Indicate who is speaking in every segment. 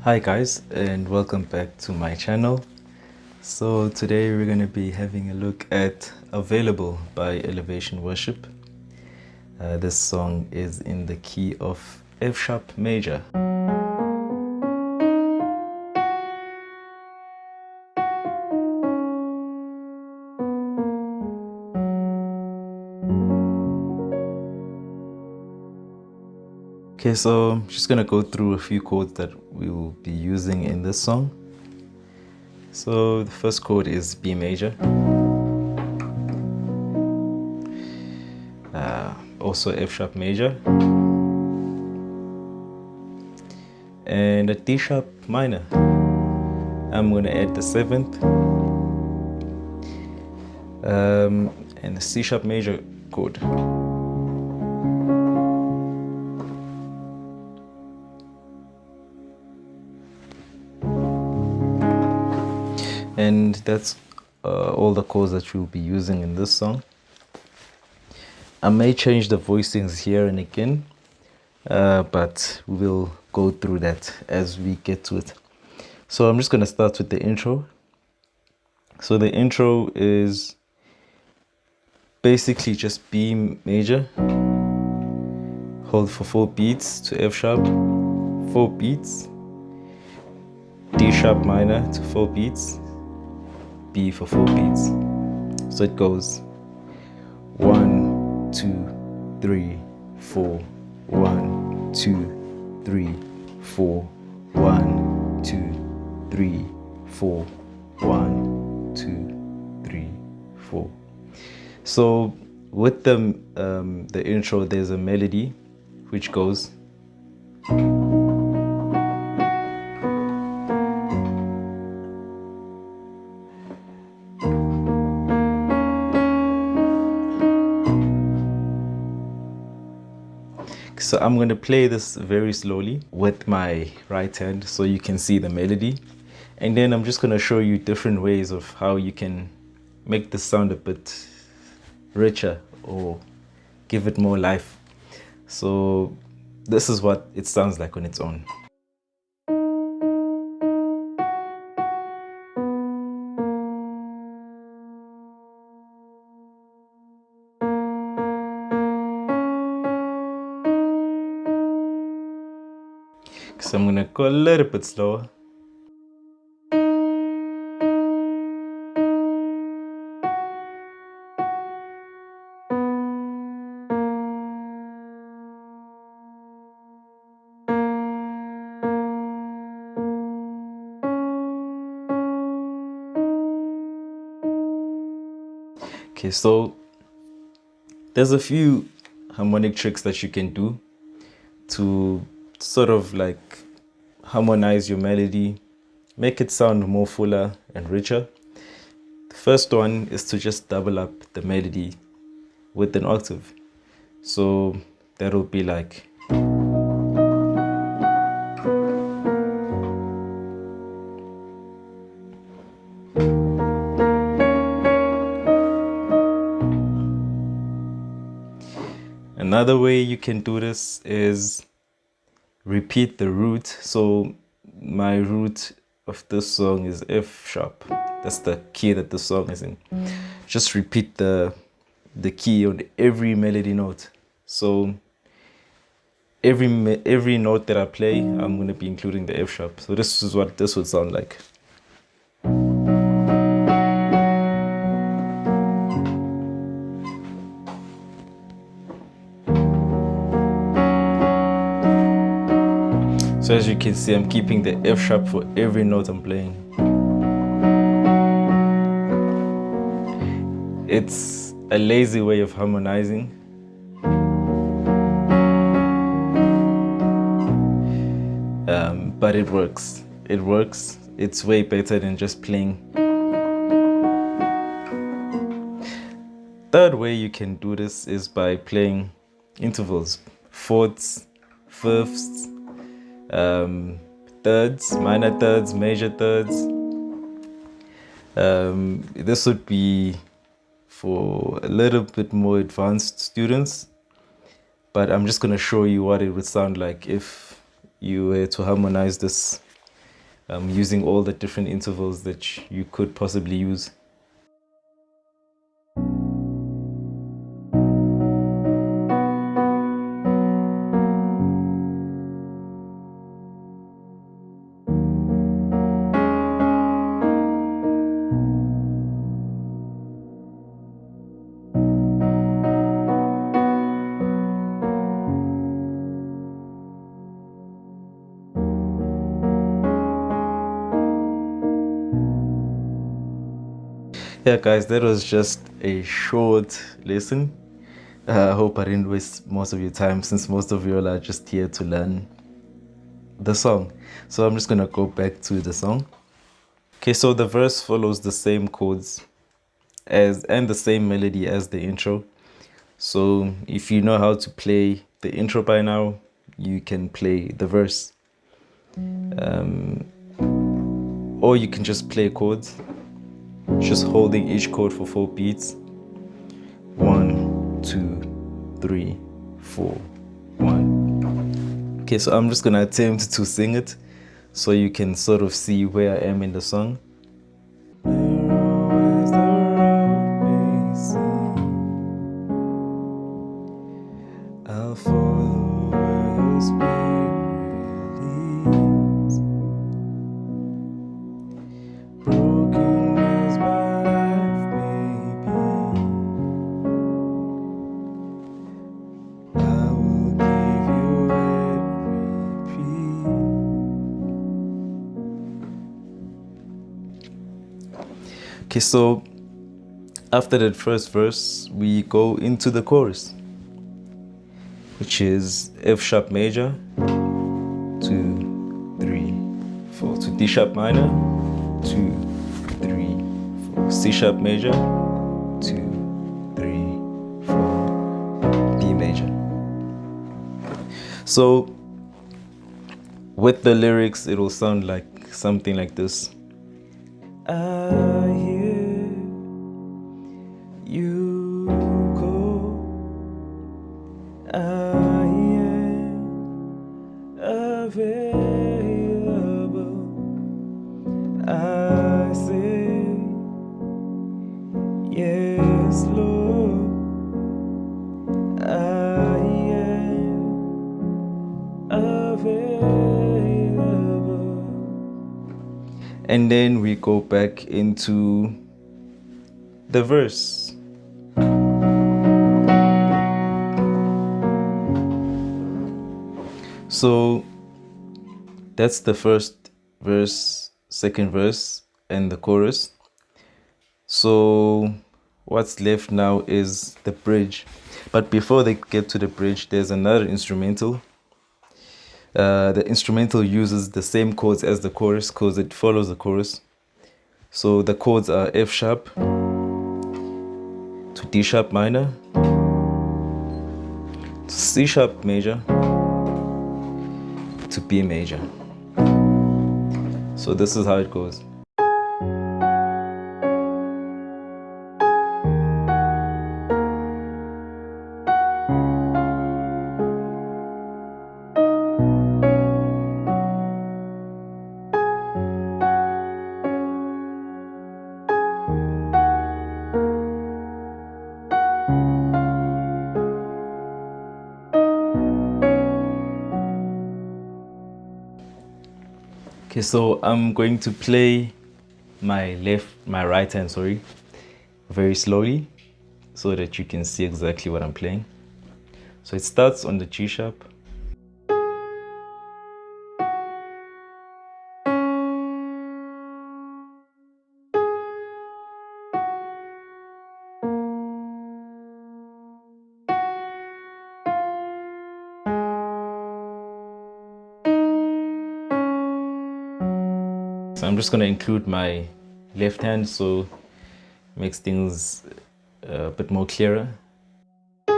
Speaker 1: Hi guys, and welcome back to my channel. So today we're going to be having a look at Available by Elevation Worship. This song is in the key of F sharp major. Okay, so I'm just going to go through a few chords that we will be using in this song. So the first chord is B major. Also F sharp major. And a D sharp minor. I'm going to add the 7th. And the C sharp major chord. And that's all the chords that you'll be using in this song. I may change the voicings here and again, but we'll go through that as we get to it. So I'm just going to start with the intro. So the intro is basically just B major, hold for 4 beats to F sharp, 4 beats, D sharp minor to 4 beats, B for 4 beats. So it goes 1, 2, 3, 4, 1, 2, 3, 4, 1, 2, 3, 4, 1, 2, 3, 4. So with the intro, there's a melody which goes. So I'm going to play this very slowly with my right hand so you can see the melody. And then I'm just going to show you different ways of how you can make the sound a bit richer or give it more life. So this is what it sounds like on its own. So I'm going to go a little bit slower. Okay, so there's a few harmonic tricks that you can do to sort of like harmonize your melody, make it sound more fuller and richer. The first one is to just double up the melody with an octave. So that'll be like. Another way you can do this is repeat the root. So my root of this song is F sharp. That's the key that the song is in. Just repeat the key on every melody note. So every note that I play, I'm going to be including the F sharp. So this is what this would sound like. So as you can see, I'm keeping the F sharp for every note I'm playing. It's a lazy way of harmonizing. But it works. It works. It's way better than just playing. Third way you can do this is by playing intervals, fourths, fifths, thirds, minor thirds, major thirds. This would be for a little bit more advanced students, but I'm just going to show you what it would sound like if you were to harmonize this using all the different intervals that you could possibly use. Yeah, guys, that was just a short lesson. I hope I didn't waste most of your time, since most of you all are just here to learn the song. So I'm just gonna go back to the song. Okay, so the verse follows the same chords and the same melody as the intro. So if you know how to play the intro by now, you can play the verse. Or you can just play chords, just holding each chord for 4 beats. 1, 2, 3, 4, 1. Okay, so I'm just gonna attempt to sing it so you can sort of see where I am in the song. Narrow as the road may seem, I'll follow where your spirit leads. Broken as my life may be, I will give you every plea. Okay, so after that first verse, we go into the chorus, which is F sharp major, 2, 3, 4, to D sharp minor, 2, 3, 4, C sharp major, 2, 3, 4, D major. So with the lyrics, it will sound like something like this. I hear you call, I am available. I say, yes, Lord, I am available. And then we go back into the verse. So that's the first verse, second verse, and the chorus. So what's left now is the bridge. But before they get to the bridge, there's another instrumental. The instrumental uses the same chords as the chorus because it follows the chorus. So the chords are F sharp to D sharp minor, to C sharp major, to B major. So this is how it goes. Okay, so I'm going to play my right hand, very slowly so that you can see exactly what I'm playing. So it starts on the G sharp. So I'm just going to include my left hand so it makes things a bit more clearer. I'm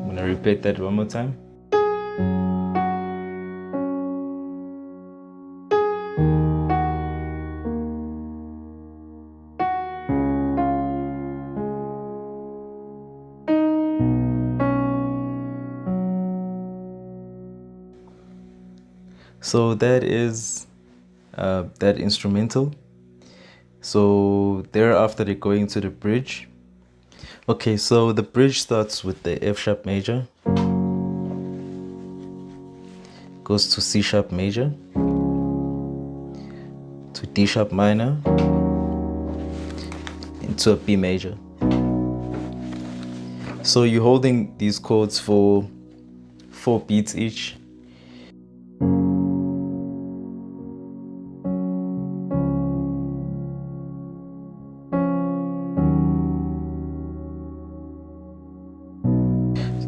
Speaker 1: going to repeat that one more time. So that is that instrumental. So thereafter they go into the bridge. Okay, so the bridge starts with the F sharp major, goes to C sharp major, to D sharp minor, into a B major. So you're holding these chords for 4 beats each.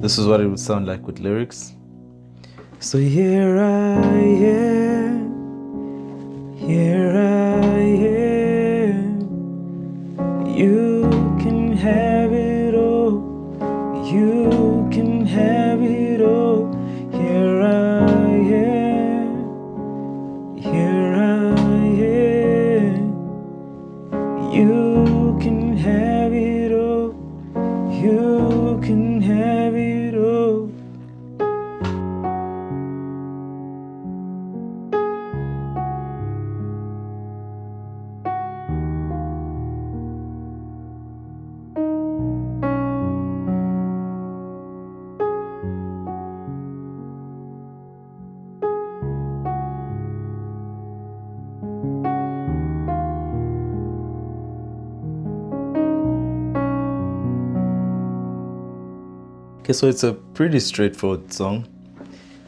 Speaker 1: This is what it would sound like with lyrics. So here I am, here I am. You can have it all, you can have it all. Here I am, here I am. You can have it all, you can have it all. Okay, so it's a pretty straightforward song.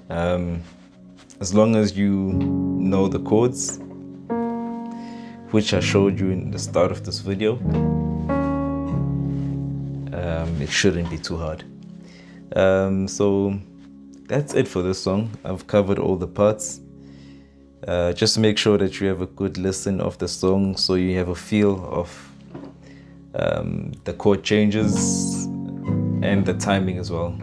Speaker 1: As long as you know the chords, which I showed you in the start of this video, it shouldn't be too hard. So that's it for this song. I've covered all the parts. Just make sure that you have a good listen of the song so you have a feel of the chord changes and the timing as well.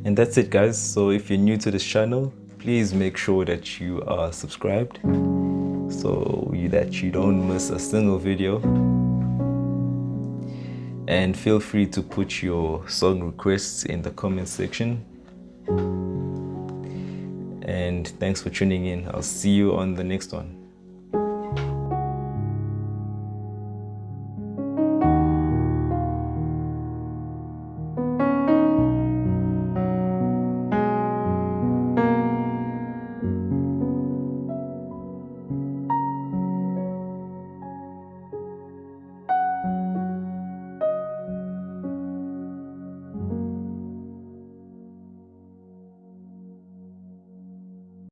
Speaker 1: And that's it, guys. So if you're new to this channel, please make sure that you are subscribed so that you don't miss a single video. And feel free to put your song requests in the comment section. And thanks for tuning in. I'll see you on the next one.